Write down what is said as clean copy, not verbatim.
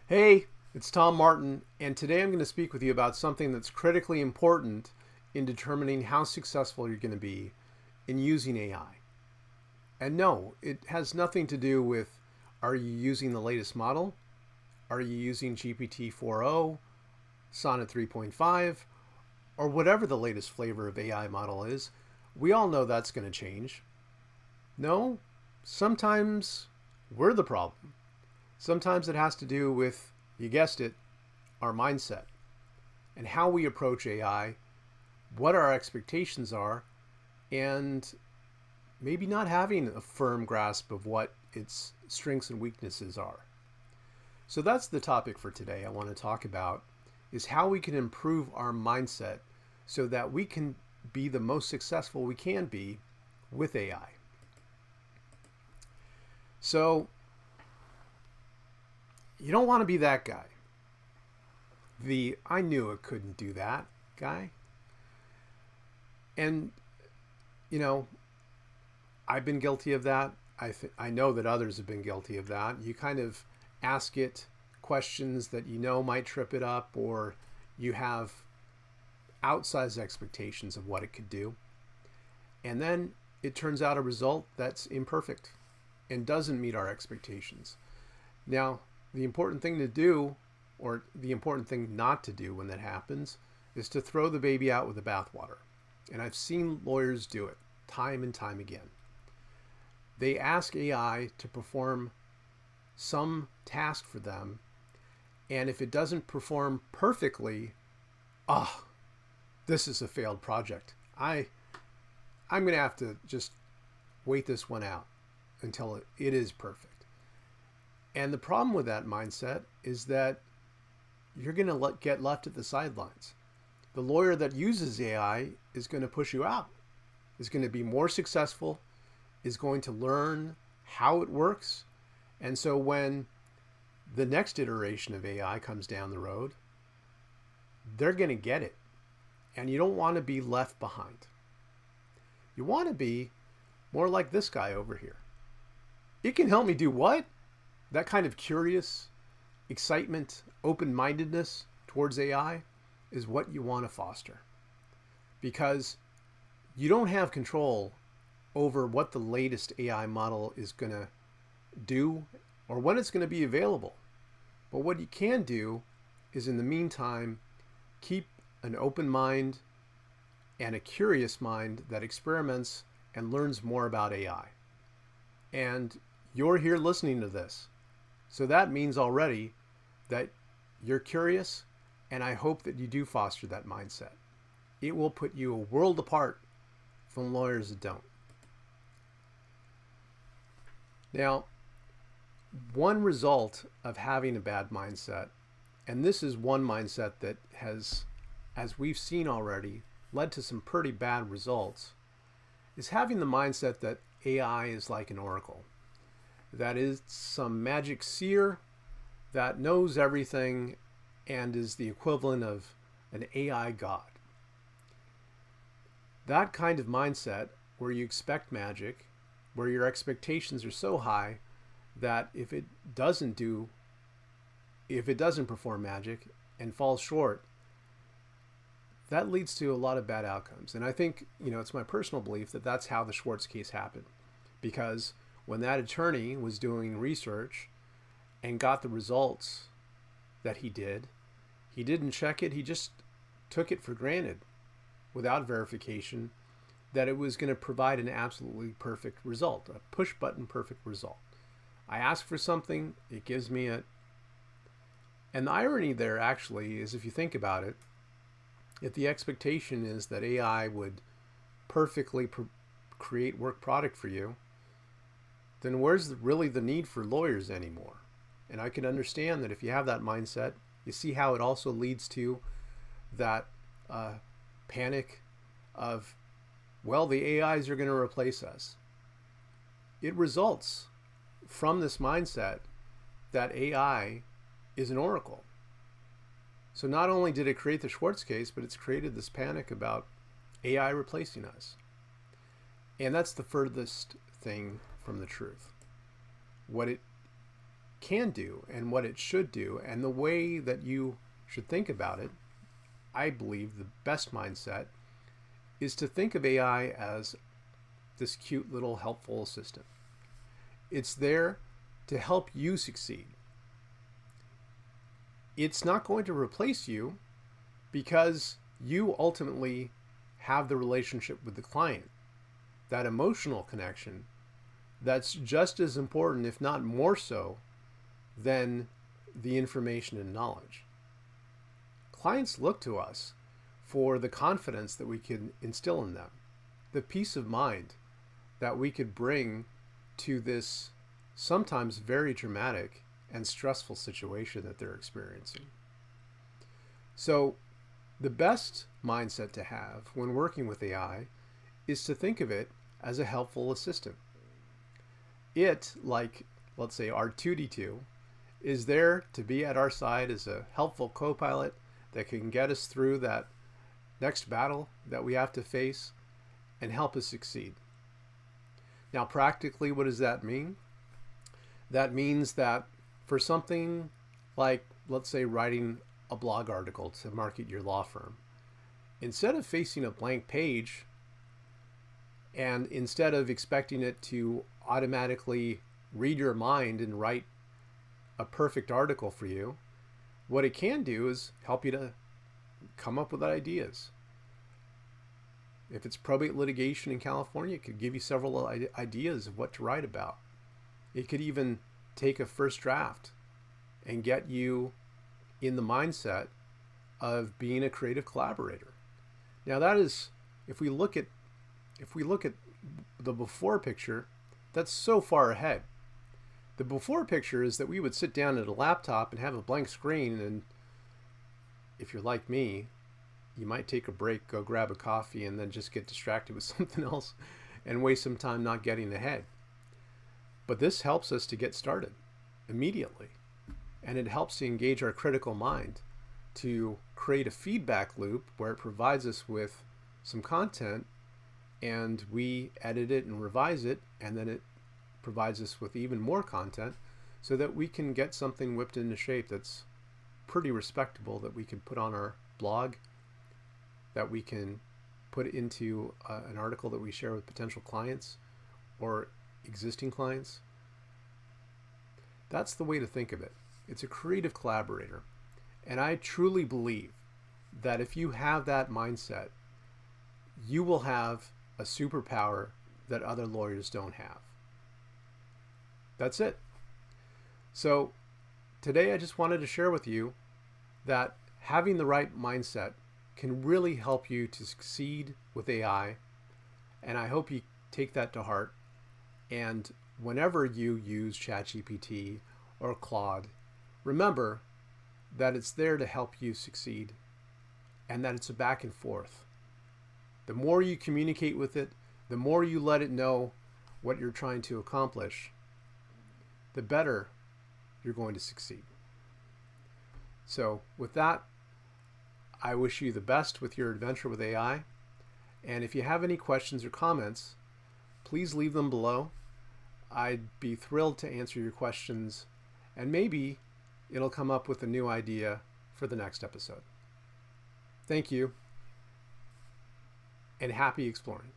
Hey, it's Tom Martin, and today I'm going to speak with you about something that's critically important in determining how successful you're going to be in using AI. And no, it has nothing to do with are you using the latest model? Are you using GPT 4.0, Sonnet 3.5, or whatever the latest flavor of AI model is? We all know that's going to change. No, sometimes we're the problem. Sometimes it has to do with, you guessed it, our mindset and how we approach AI, what our expectations are, and maybe not having a firm grasp of what its strengths and weaknesses are. So that's the topic for today I want to talk about, is how we can improve our mindset so that we can be the most successful we can be with AI. So you don't want to be that guy. The I knew it couldn't do that guy. And, I've been guilty of that. I know that others have been guilty of that. You kind of ask it questions that you know might trip it up, or you have outsized expectations of what it could do. And then it turns out a result that's imperfect and doesn't meet our expectations. Now, the important thing to do, or the important thing not to do when that happens, is to throw the baby out with the bathwater. And I've seen lawyers do it time and time again. They ask AI to perform some task for them, and if it doesn't perform perfectly, this is a failed project. I'm going to have to just wait this one out until it is perfect. And the problem with that mindset is that you're going to get left at the sidelines. The lawyer that uses AI is going to push you out, is going to be more successful, is going to learn how it works. And so when the next iteration of AI comes down the road, they're going to get it. And you don't want to be left behind. You want to be more like this guy over here. It can help me do what? That kind of curious excitement, open-mindedness towards AI is what you want to foster. Because you don't have control over what the latest AI model is going to do or when it's going to be available. But what you can do is, in the meantime, keep an open mind and a curious mind that experiments and learns more about AI. And you're here listening to this. So that means already that you're curious, and I hope that you do foster that mindset. It will put you a world apart from lawyers that don't. Now, one result of having a bad mindset, and this is one mindset that has, as we've seen already, led to some pretty bad results, is having the mindset that AI is like an oracle. That is some magic seer that knows everything and is the equivalent of an AI god. That kind of mindset, where you expect magic, where your expectations are so high that if it doesn't perform magic and falls short, that leads to a lot of bad outcomes. And I think, it's my personal belief that that's how the Schwartz case happened. Because when that attorney was doing research and got the results that he didn't check it. He just took it for granted without verification that it was going to provide an absolutely perfect result, a push button perfect result. I ask for something, it gives me it. And the irony there actually is, if you think about it, if the expectation is that AI would perfectly create work product for you, then where's really the need for lawyers anymore? And I can understand that if you have that mindset, you see how it also leads to that panic of, well, the AIs are going to replace us. It results from this mindset that AI is an oracle. So not only did it create the Schwartz case, but it's created this panic about AI replacing us. And that's the furthest thing from the truth. What it can do and what it should do and the way that you should think about it, I believe the best mindset is to think of AI as this cute little helpful assistant. It's there to help you succeed. It's not going to replace you because you ultimately have the relationship with the client, that emotional connection that's just as important, if not more so, than the information and knowledge. Clients look to us for the confidence that we can instill in them, the peace of mind that we could bring to this sometimes very dramatic and stressful situation that they're experiencing. So the best mindset to have when working with AI is to think of it as a helpful assistant. It, like, let's say R2D2, is there to be at our side as a helpful co-pilot that can get us through that next battle that we have to face and help us succeed. Now, practically, what does that mean? That means that for something like, let's say, writing a blog article to market your law firm, instead of facing a blank page and instead of expecting it to automatically read your mind and write a perfect article for you, what it can do is help you to come up with ideas. If it's probate litigation in California, it could give you several ideas of what to write about. It could even take a first draft and get you in the mindset of being a creative collaborator. Now that is, if we look at the before picture, that's so far ahead. The before picture is that we would sit down at a laptop and have a blank screen, and if you're like me, you might take a break, go grab a coffee, and then just get distracted with something else and waste some time not getting ahead. But this helps us to get started immediately, and it helps to engage our critical mind to create a feedback loop where it provides us with some content and we edit it and revise it, and then it provides us with even more content so that we can get something whipped into shape that's pretty respectable, that we can put on our blog, that we can put into an article that we share with potential clients or existing clients. That's the way to think of it. It's a creative collaborator. And I truly believe that if you have that mindset, you will have a superpower that other lawyers don't have. That's it. So today I just wanted to share with you that having the right mindset can really help you to succeed with AI. And I hope you take that to heart. And whenever you use ChatGPT or Claude, remember that it's there to help you succeed and that it's a back and forth. The more you communicate with it, the more you let it know what you're trying to accomplish, the better you're going to succeed. So with that, I wish you the best with your adventure with AI. And if you have any questions or comments, please leave them below. I'd be thrilled to answer your questions, and maybe it'll come up with a new idea for the next episode. Thank you, and happy exploring.